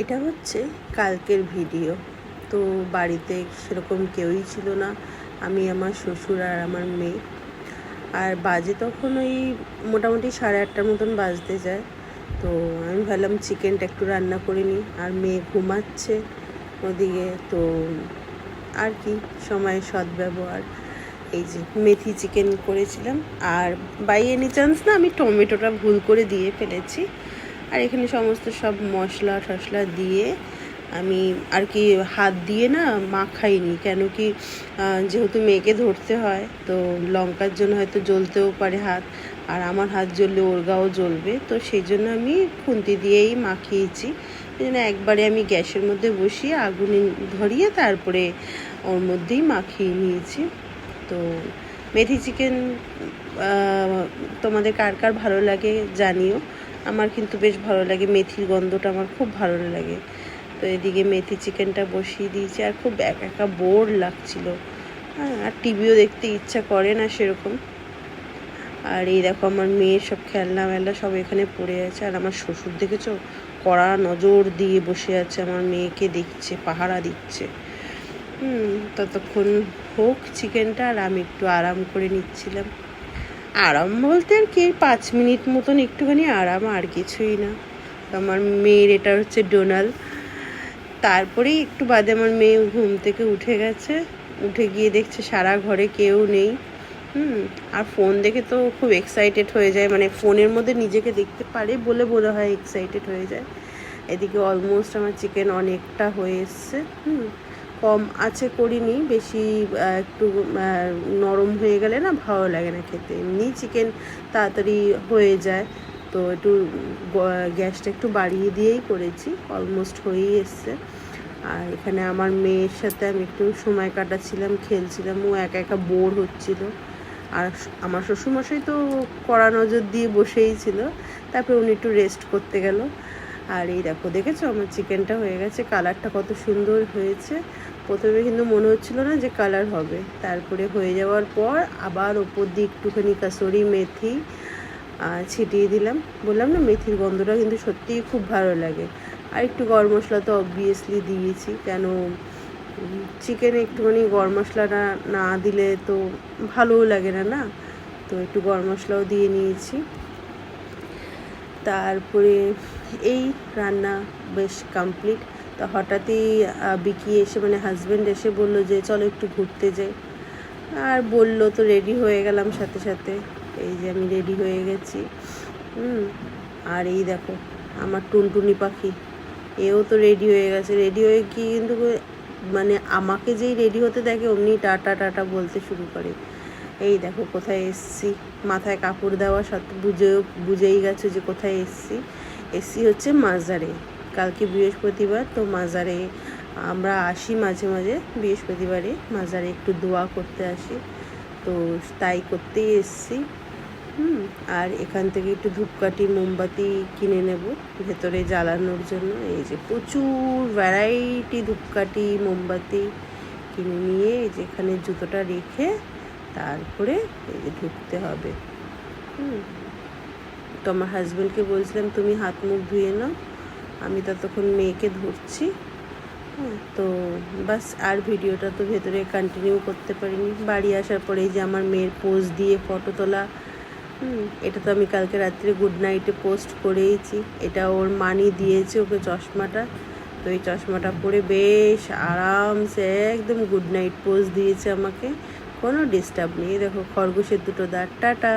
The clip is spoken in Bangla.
এটা হচ্ছে কালকের ভিডিও। তো বাড়িতে সেরকম কেউই ছিল না, আমি, আমার শ্বশুর আর আমার মেয়ে। আর বাজে তখন ওই মোটামুটি 8:30 মতন বাজতে যায়। তো আমি ভাবলাম চিকেনটা একটু রান্না করে নিই, আর মেয়ে ঘুমাচ্ছে ওদিকে। তো আর কি, সময়ের সদ্ব্যবহার। এই যে মেথি চিকেন করেছিলাম, আর বাই এনি চান্স না আমি টমেটোটা ভুল করে দিয়ে ফেলেছি। আর এখানে সমস্ত সব মশলা টশলা দিয়ে আমি আর কি হাত দিয়ে না মাখাইনি, কেন কি যেহেতু মেয়েকে ধরতে হয়, তো লঙ্কার জন্য হয়তো জ্বলতেও পারে হাত, আর আমার হাত জ্বললে ওর গাও জ্বলবে। তো সেই জন্য আমি খুন্তি দিয়েই মাখিয়েছি। সেই জন্য একবারে আমি গ্যাসের মধ্যে বসিয়ে আগুনে ধরিয়ে তারপরে ওর মধ্যেই মাখিয়ে নিয়েছি। তো মেথি চিকেন তোমাদের কার কার ভালো লাগে জানিও। আমার কিন্তু বেশ ভালো লাগে, মেথির গন্ধটা আমার খুব ভালো লাগে। তো এদিকে মেথি চিকেনটা বসিয়ে দিয়েছি, আর খুব একা বোর লাগছিল, হ্যাঁ, আর টিভিও দেখতে ইচ্ছা করে না সেরকম। আর এই দেখো আমার মেয়ের সব খেলনা মেলনা সব এখানে পড়ে আছে, আর আমার শ্বশুর দেখেছো কড়া নজর দিয়ে বসে আছে, আমার মেয়েকে দেখছে, পাহারা দিচ্ছে। ততক্ষণ হোক চিকেনটা, আর আমি একটু আরাম করে নিচ্ছিলাম। আরাম বলতে আর কি 5 মিনিট মতন একটুখানি আরাম, আর কিছুই না। আমার মেয়ের এটা হচ্ছে ডোনাল। তারপরেই একটু বাদে আমার মেয়ে ঘুম থেকে উঠে গেছে, উঠে গিয়ে দেখছে সারা ঘরে কেউ নেই। আর ফোন দেখে তো খুব এক্সাইটেড হয়ে যায়, মানে ফোনের মধ্যে নিজেকে দেখতে পারে বলে মনে হয় এক্সাইটেড হয়ে যায়। এদিকে অলমোস্ট আমার চিকেন অনেকটা হয়ে এসছে। কম আছে করিনি বেশি, একটু নরম হয়ে গেলে না ভালো লাগে না খেতে। এমনি চিকেন তাড়াতাড়ি হয়ে যায়, তো একটু গ্যাসটা একটু বাড়িয়ে দিয়েই করেছি। অলমোস্ট হয়েই এসছে। আর এখানে আমার মেয়ের সাথে আমি একটু সময় কাটাচ্ছিলাম, খেলছিলাম। ও একা বোর হচ্ছিল। আর আমার শ্বশুরমশাই তো কড়া নজর দিয়ে বসেই ছিল, তারপরে উনি একটু রেস্ট করতে গেল। আর এই দেখো, দেখেছো আমার চিকেনটা হয়ে গেছে, কালারটা কত সুন্দর হয়েছে। প্রথমে কিন্তু মনে হচ্ছিল না যে কালার হবে, তারপরে হয়ে যাওয়ার পর আবার ওপর দিয়ে একটুখানি কাসুরি মেথি ছিটিয়ে দিলাম। বললাম না, মেথির গন্ধটা কিন্তু সত্যিই খুব ভালো লাগে। আর একটু গরম মশলা তো অবভিয়াসলি দিয়েছি, কেন চিকেনে একটুখানি গরম মশলাটা না দিলে তো ভালোও লাগে না, না? তো একটু গরম মশলাও দিয়ে নিয়েছি। তারপরে এই রান্না বেশ কমপ্লিট। তো হঠাৎই বিকি এসে, মানে হাজব্যান্ড এসে বলল যে চলো একটু ঘুরতে যাই, আর বললো তো রেডি হয়ে গেলাম সাথে সাথে। এই যে আমি রেডি হয়ে গেছি। আর এই দেখো আমার টুনটুনি পাখি, এও তো রেডি হয়ে গেছে। রেডি হয়ে কি কিন্তু মানে আমাকে যেই রেডি হতে দেখে অমনি টাটা টাটা বলতে শুরু করে। এই দেখো কোথায় এসছি, মাথায় কাপড় দেওয়া সত্ত্বে বুঝেই গেছো যে কোথায় এসছি হচ্ছে মাজারে। কালকে বৃহস্পতিবার, তো মাজারে আমরা আসি মাঝে মাঝে, বৃহস্পতিবারে মাজারে একটু দোয়া করতে আসি, তো তাই করতেই এসছি। আর এখান থেকে একটু ধূপকাঠি মোমবাতি কিনে নেব ভেতরে জ্বালানোর জন্য। এই যে প্রচুর ভ্যারাইটি ধূপকাঠি মোমবাতি কিনে নিয়ে এই যে এখানে জুতোটা রেখে তারপরে এই যে ঢুকতে হবে। তো আমার হাজব্যান্ডকে বলছিলাম তুমি হাত মুখ ধুয়ে নাও, আমি ততক্ষণ মেয়েকে ধরছি। তো বাস, আর ভিডিওটা তো ভেতরে কন্টিনিউ করতে পারিনি। বাড়ি আসার পরে যে আমার মেয়ের পোজ দিয়ে ফটো তোলা, এটা তো আমি কালকে রাত্রে গুড নাইটে পোস্ট করেইছি। এটা ওর মানি দিয়েছে ওকে চশমাটা, তো এই চশমাটা পরে বেশ আরামসে একদম গুড নাইট পোজ দিয়েছে আমাকে, কোনো ডিস্টার্ব নেই। দেখো খরগোশের দুটো দাঁত, টাটা।